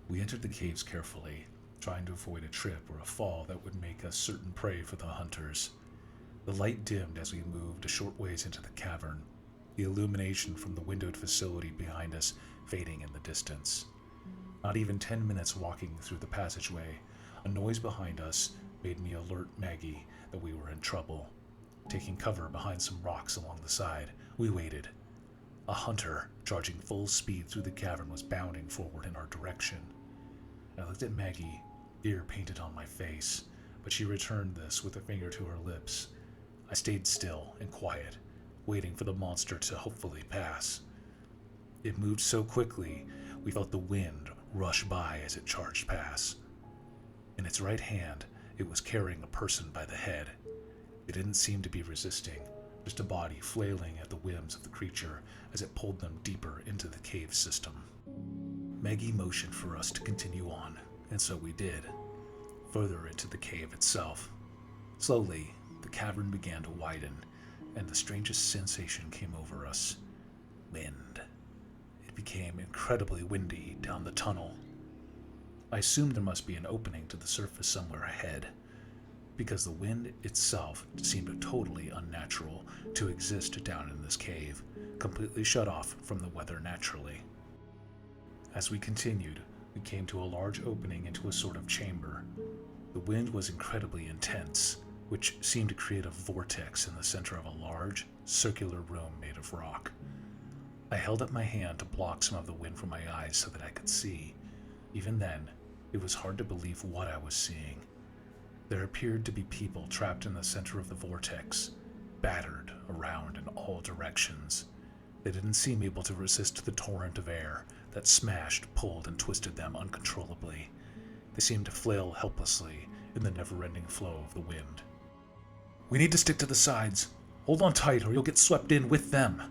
We entered the caves carefully, trying to avoid a trip or a fall that would make us certain prey for the hunters. The light dimmed as we moved a short ways into the cavern, the illumination from the windowed facility behind us fading in the distance. Not even 10 minutes walking through the passageway, a noise behind us made me alert Maggie that we were in trouble. Taking cover behind some rocks along the side, we waited. A hunter, charging full speed through the cavern, was bounding forward in our direction. I looked at Maggie, fear painted on my face, but she returned this with a finger to her lips. I stayed still and quiet, waiting for the monster to hopefully pass. It moved so quickly, we felt the wind rush by as it charged past. In its right hand, it was carrying a person by the head. It didn't seem to be resisting, just a body flailing at the whims of the creature as it pulled them deeper into the cave system. Maggie motioned for us to continue on, and so we did, further into the cave itself. Slowly, the cavern began to widen, and the strangest sensation came over us. Wind. It became incredibly windy down the tunnel. I assumed there must be an opening to the surface somewhere ahead, because the wind itself seemed totally unnatural to exist down in this cave, completely shut off from the weather naturally. As we continued, we came to a large opening into a sort of chamber. The wind was incredibly intense, which seemed to create a vortex in the center of a large, circular room made of rock. I held up my hand to block some of the wind from my eyes so that I could see. Even then, it was hard to believe what I was seeing. There appeared to be people trapped in the center of the vortex, battered around in all directions. They didn't seem able to resist the torrent of air that smashed, pulled, and twisted them uncontrollably. They seemed to flail helplessly in the never-ending flow of the wind. "We need to stick to the sides. Hold on tight or you'll get swept in with them,"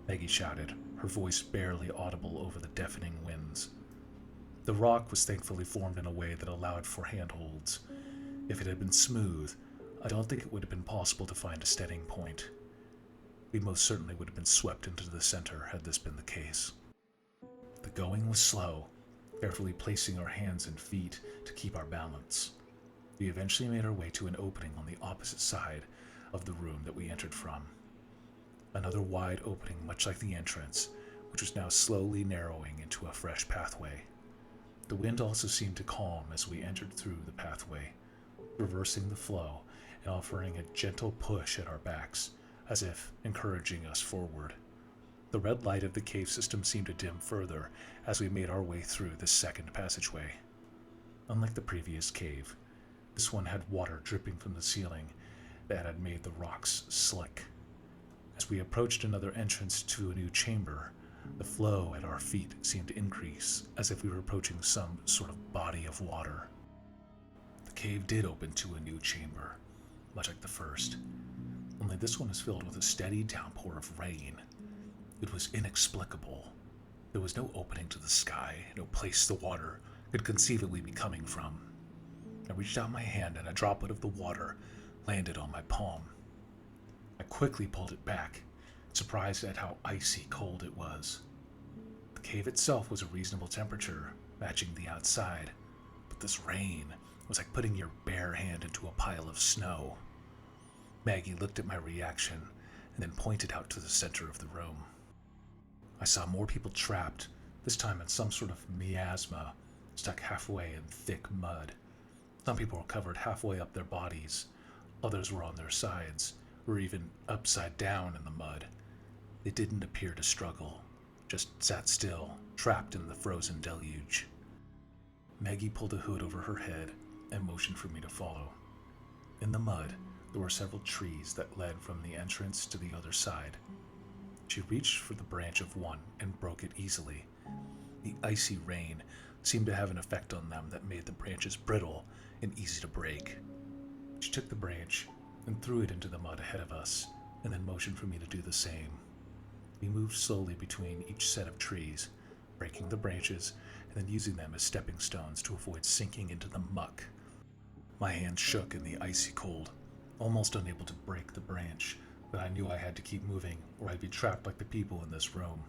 Maggie shouted, her voice barely audible over the deafening winds. The rock was thankfully formed in a way that allowed for handholds. If it had been smooth, I don't think it would have been possible to find a steadying point. We most certainly would have been swept into the center had this been the case. The going was slow, carefully placing our hands and feet to keep our balance. We eventually made our way to an opening on the opposite side of the room that we entered from. Another wide opening much like the entrance, which was now slowly narrowing into a fresh pathway. The wind also seemed to calm as we entered through the pathway, reversing the flow and offering a gentle push at our backs, as if encouraging us forward. The red light of the cave system seemed to dim further as we made our way through the second passageway. Unlike the previous cave, this one had water dripping from the ceiling that had made the rocks slick. As we approached another entrance to a new chamber, the flow at our feet seemed to increase, as if we were approaching some sort of body of water. The cave did open to a new chamber, much like the first, only this one was filled with a steady downpour of rain. It was inexplicable. There was no opening to the sky, no place the water could conceivably be coming from. I reached out my hand and a droplet of the water landed on my palm. I quickly pulled it back, surprised at how icy cold it was. The cave itself was a reasonable temperature, matching the outside, but this rain was like putting your bare hand into a pile of snow. Maggie looked at my reaction and then pointed out to the center of the room. I saw more people trapped, this time in some sort of miasma, stuck halfway in thick mud. Some people were covered halfway up their bodies, others were on their sides, or even upside down in the mud. They didn't appear to struggle, just sat still, trapped in the frozen deluge. Maggie pulled a hood over her head and motioned for me to follow. In the mud, there were several trees that led from the entrance to the other side. She reached for the branch of one and broke it easily. The icy rain seemed to have an effect on them that made the branches brittle and easy to break. She took the branch and threw it into the mud ahead of us, and then motioned for me to do the same. We moved slowly between each set of trees, breaking the branches and then using them as stepping stones to avoid sinking into the muck. My hands shook in the icy cold, almost unable to break the branch, but I knew I had to keep moving or I'd be trapped like the people in this room.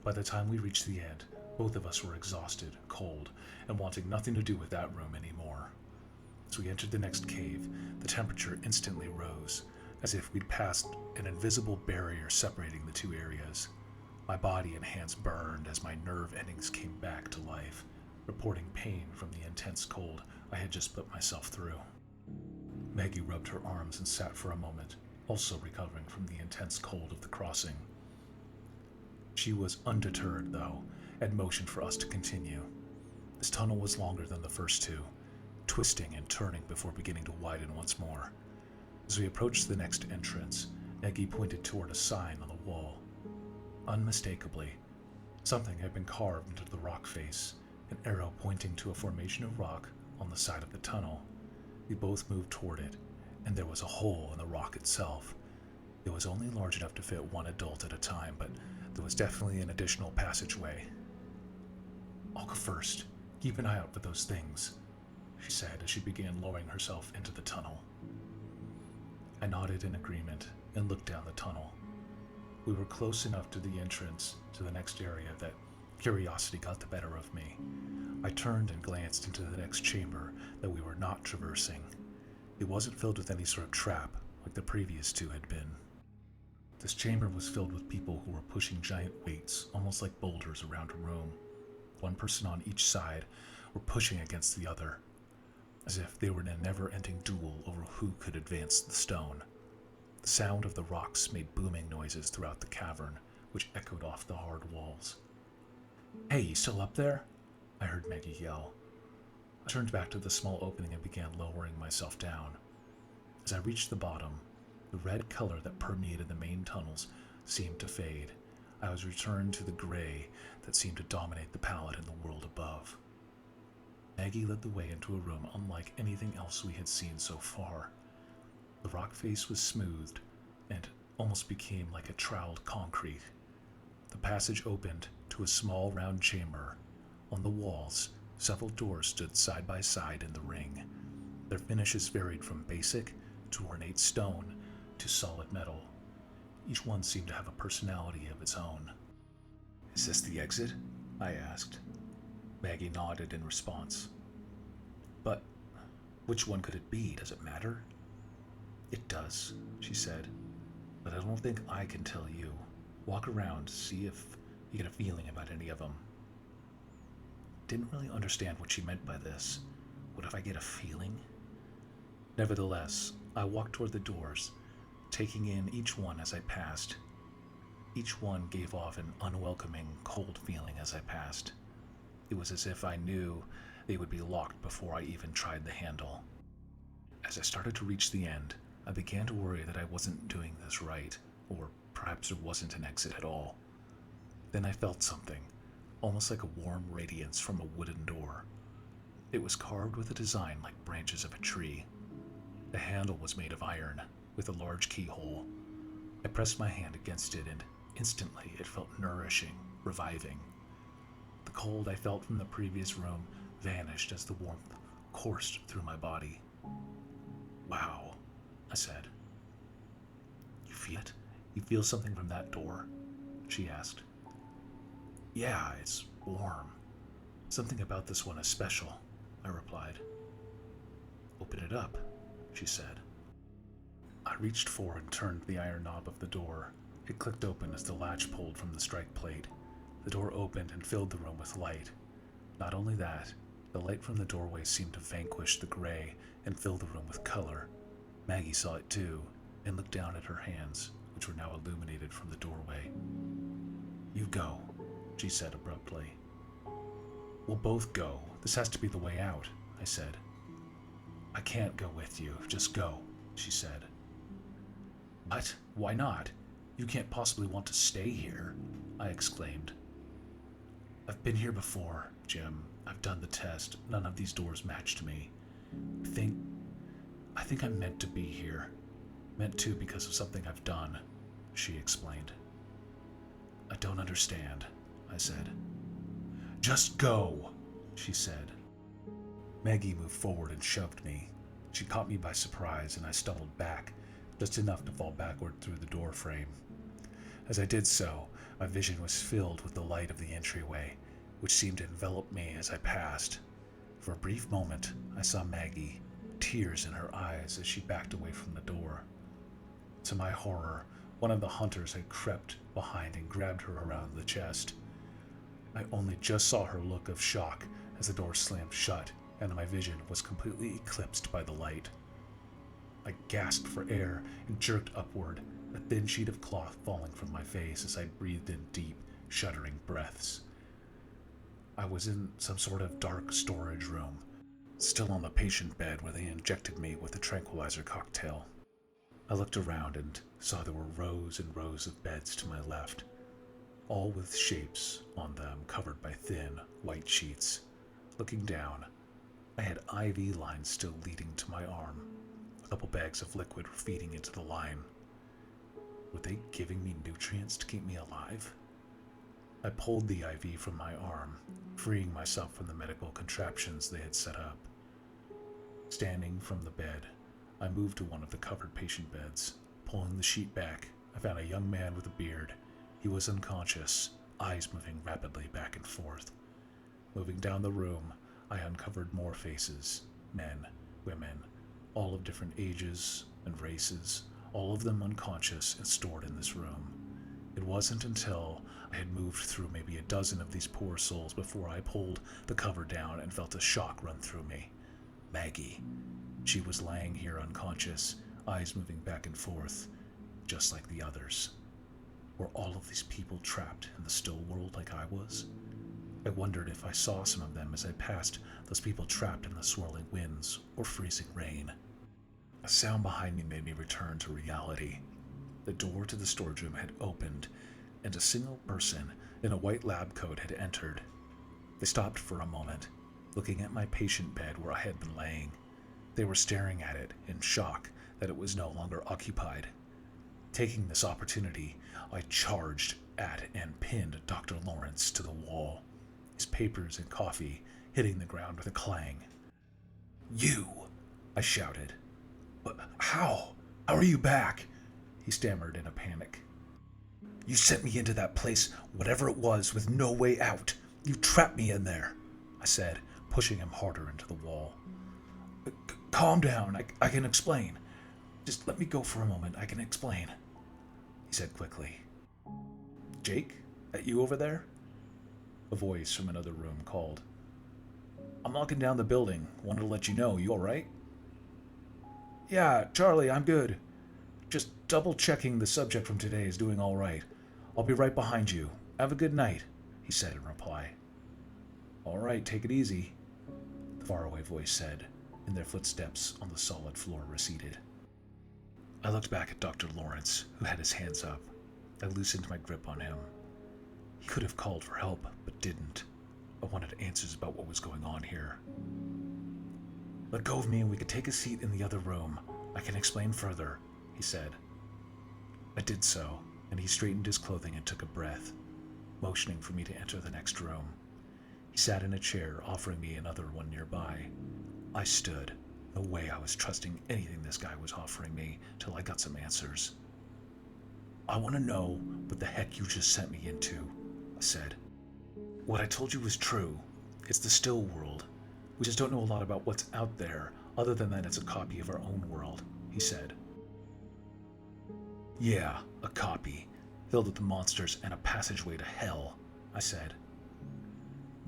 By the time we reached the end, Both of us were exhausted, cold, and wanting nothing to do with that room anymore. As we entered the next cave, the temperature instantly rose, as if we'd passed an invisible barrier separating the two areas. My body and hands burned as my nerve endings came back to life, reporting pain from the intense cold I had just put myself through. Maggie rubbed her arms and sat for a moment, also recovering from the intense cold of the crossing. She was undeterred, though, and motioned for us to continue. This tunnel was longer than the first two, twisting and turning before beginning to widen once more. As we approached the next entrance, Maggie pointed toward a sign on the wall. Unmistakably, something had been carved into the rock face, an arrow pointing to a formation of rock on the side of the tunnel. We both moved toward it, and there was a hole in the rock itself. It was only large enough to fit one adult at a time, but there was definitely an additional passageway. "I'll go first. Keep an eye out for those things," she said as she began lowering herself into the tunnel. I nodded in agreement and looked down the tunnel. We were close enough to the entrance to the next area that curiosity got the better of me. I turned and glanced into the next chamber that we were not traversing. It wasn't filled with any sort of trap like the previous two had been. This chamber was filled with people who were pushing giant weights, almost like boulders, around a room. One person on each side were pushing against the other, as if they were in a never-ending duel over who could advance the stone. The sound of the rocks made booming noises throughout the cavern, which echoed off the hard walls. "Hey, you still up there?" I heard Maggie yell. I turned back to the small opening and began lowering myself down. As I reached the bottom, the red color that permeated the main tunnels seemed to fade. I was returned to the gray that seemed to dominate the palette in the world above. Maggie led the way into a room unlike anything else we had seen so far. The rock face was smoothed and almost became like a troweled concrete. The passage opened to a small round chamber. On the walls, several doors stood side by side in the ring. Their finishes varied from basic to ornate stone to solid metal. Each one seemed to have a personality of its own. "Is this the exit?" I asked. Maggie nodded in response. "But which one could it be? Does it matter?" "It does," she said, "but I don't think I can tell you. Walk around, see if you get a feeling about any of them." Didn't really understand what she meant by this. What if I get a feeling? Nevertheless, I walked toward the doors, taking in each one as I passed. Each one gave off an unwelcoming, cold feeling as I passed. It was as if I knew they would be locked before I even tried the handle. As I started to reach the end, I began to worry that I wasn't doing this right, or perhaps there wasn't an exit at all. Then I felt something, almost like a warm radiance from a wooden door. It was carved with a design like branches of a tree. The handle was made of iron, with a large keyhole. I pressed my hand against it, and instantly it felt nourishing, reviving. The cold I felt from the previous room vanished as the warmth coursed through my body. "Wow," I said. "You feel it? You feel something from that door?" she asked. "Yeah, it's warm. Something about this one is special," I replied. "Open it up," she said. I reached for and turned the iron knob of the door. It clicked open as the latch pulled from the strike plate. The door opened and filled the room with light. Not only that, the light from the doorway seemed to vanquish the gray and fill the room with color. Maggie saw it too, and looked down at her hands, which were now illuminated from the doorway. "You go," she said abruptly. "We'll both go. This has to be the way out," I said. "I can't go with you. Just go," she said. "What? Why not? You can't possibly want to stay here," I exclaimed. "I've been here before, Jim. I've done the test. None of these doors matched me. I think I'm meant to be here. Meant to because of something I've done," she explained. "I don't understand," I said. "Just go," she said. Maggie moved forward and shoved me. She caught me by surprise, and I stumbled back, just enough to fall backward through the door frame. As I did so, my vision was filled with the light of the entryway. which seemed to envelop me as I passed. For a brief moment, I saw Maggie, tears in her eyes as she backed away from the door. To my horror, one of the hunters had crept behind and grabbed her around the chest. I only just saw her look of shock as the door slammed shut and my vision was completely eclipsed by the light. I gasped for air and jerked upward, a thin sheet of cloth falling from my face as I breathed in deep, shuddering breaths. I was in some sort of dark storage room, still on the patient bed where they injected me with the tranquilizer cocktail. I looked around and saw there were rows and rows of beds to my left, all with shapes on them covered by thin, white sheets. Looking down, I had IV lines still leading to my arm. A couple bags of liquid were feeding into the line. Were they giving me nutrients to keep me alive? I pulled the IV from my arm, freeing myself from the medical contraptions they had set up. Standing from the bed, I moved to one of the covered patient beds. Pulling the sheet back, I found a young man with a beard. He was unconscious, eyes moving rapidly back and forth. Moving down the room, I uncovered more faces, men, women, all of different ages and races, all of them unconscious and stored in this room. It wasn't until I had moved through maybe a dozen of these poor souls before I pulled the cover down and felt a shock run through me. Maggie. She was laying here unconscious, eyes moving back and forth, just like the others. Were all of these people trapped in the still world like I was? I wondered if I saw some of them as I passed those people trapped in the swirling winds or freezing rain. A sound behind me made me return to reality. The door to the storage room had opened, and a single person in a white lab coat had entered. They stopped for a moment, looking at my patient bed where I had been laying. They were staring at it in shock that it was no longer occupied. Taking this opportunity, I charged at and pinned Dr. Lawrence to the wall, his papers and coffee hitting the ground with a clang. "You!" I shouted. "But how? How are you back?" He stammered in a panic. "You sent me into that place, whatever it was, with no way out. You trapped me in there," I said, pushing him harder into the wall. "Calm down, I can explain. Just let me go for a moment, I can explain," he said quickly. "Jake, that you over there?" A voice from another room called. "I'm locking down the building. Wanted to let you know. You alright?" "Yeah, Charlie, I'm good. Just double-checking the subject from today is doing alright. I'll be right behind you. Have a good night," he said in reply. "Alright, take it easy," the faraway voice said, and their footsteps on the solid floor receded. I looked back at Dr. Lawrence, who had his hands up. I loosened my grip on him. He could have called for help, but didn't. I wanted answers about what was going on here. "Let go of me and we could take a seat in the other room. I can explain further," he said. I did so, and he straightened his clothing and took a breath, motioning for me to enter the next room. He sat in a chair, offering me another one nearby. I stood. No way I was trusting anything this guy was offering me till I got some answers. "I want to know what the heck you just sent me into," I said. "What I told you was true. It's the still world. We just don't know a lot about what's out there, other than that it's a copy of our own world," he said. "Yeah, a copy, filled with monsters and a passageway to hell," I said.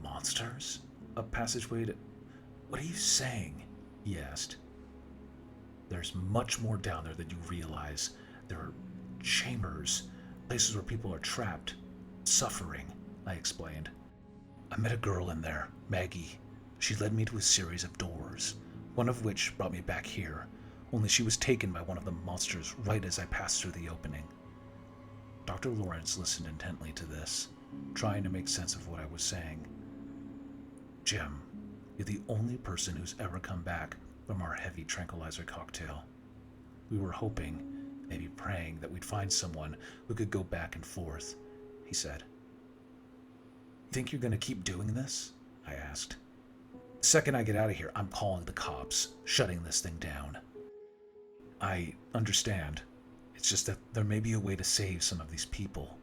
"Monsters? A passageway to... What are you saying?" he asked. "There's much more down there than you realize. There are chambers, places where people are trapped, suffering," I explained. "I met a girl in there, Maggie. She led me to a series of doors, one of which brought me back here, only she was taken by one of the monsters right as I passed through the opening." Dr. Lawrence listened intently to this, trying to make sense of what I was saying. "Jim, you're the only person who's ever come back from our heavy tranquilizer cocktail. We were hoping, maybe praying, that we'd find someone who could go back and forth," he said. "You think you're going to keep doing this?" I asked. "The second I get out of here, I'm calling the cops, shutting this thing down." "I understand. It's just that there may be a way to save some of these people.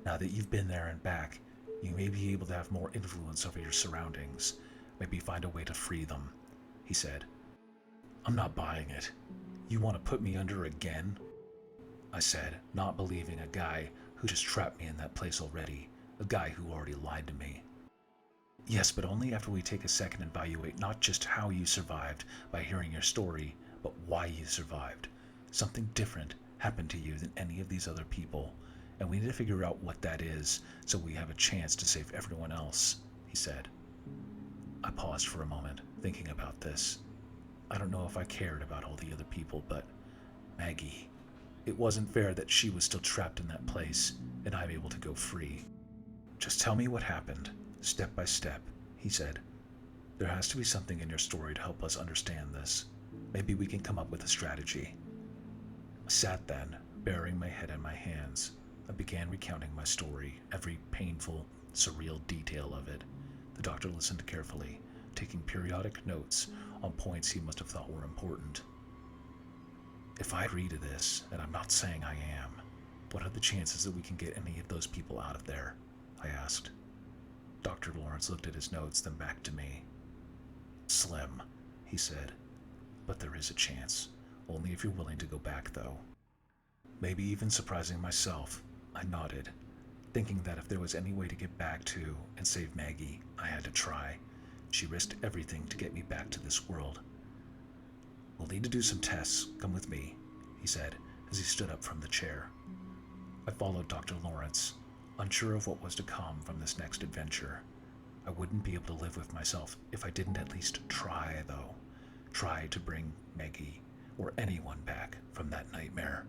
Now that you've been there and back, You may be able to have more influence over your surroundings, maybe find a way to free them, he said. I'm not buying it. You want to put me under again? I said, not believing a guy who just trapped me in that place already, a guy who already lied to me. Yes, but only after we take a second and evaluate not just how you survived by hearing your story, but why you survived. Something different happened to you than any of these other people, and we need to figure out what that is so we have a chance to save everyone else, he said. I paused for a moment, thinking about this. I don't know if I cared about all the other people, but Maggie. It wasn't fair that she was still trapped in that place, and I'm able to go free. Just tell me what happened, step by step, he said. There has to be something in your story to help us understand this. Maybe we can come up with a strategy. I sat then, burying my head in my hands. I began recounting my story, every painful, surreal detail of it. The doctor listened carefully, taking periodic notes on points he must have thought were important. If I agree to this, and I'm not saying I am, what are the chances that we can get any of those people out of there? I asked. Dr. Lawrence looked at his notes, then back to me. Slim, he said, but there is a chance, only if you're willing to go back, though. Maybe even surprising myself, I nodded, thinking that if there was any way to get back to and save Maggie, I had to try. She risked everything to get me back to this world. We'll need to do some tests. Come with me, he said as he stood up from the chair. I followed Dr. Lawrence, unsure of what was to come from this next adventure. I wouldn't be able to live with myself if I didn't at least try, though. Try to bring Maggie or anyone back from that nightmare.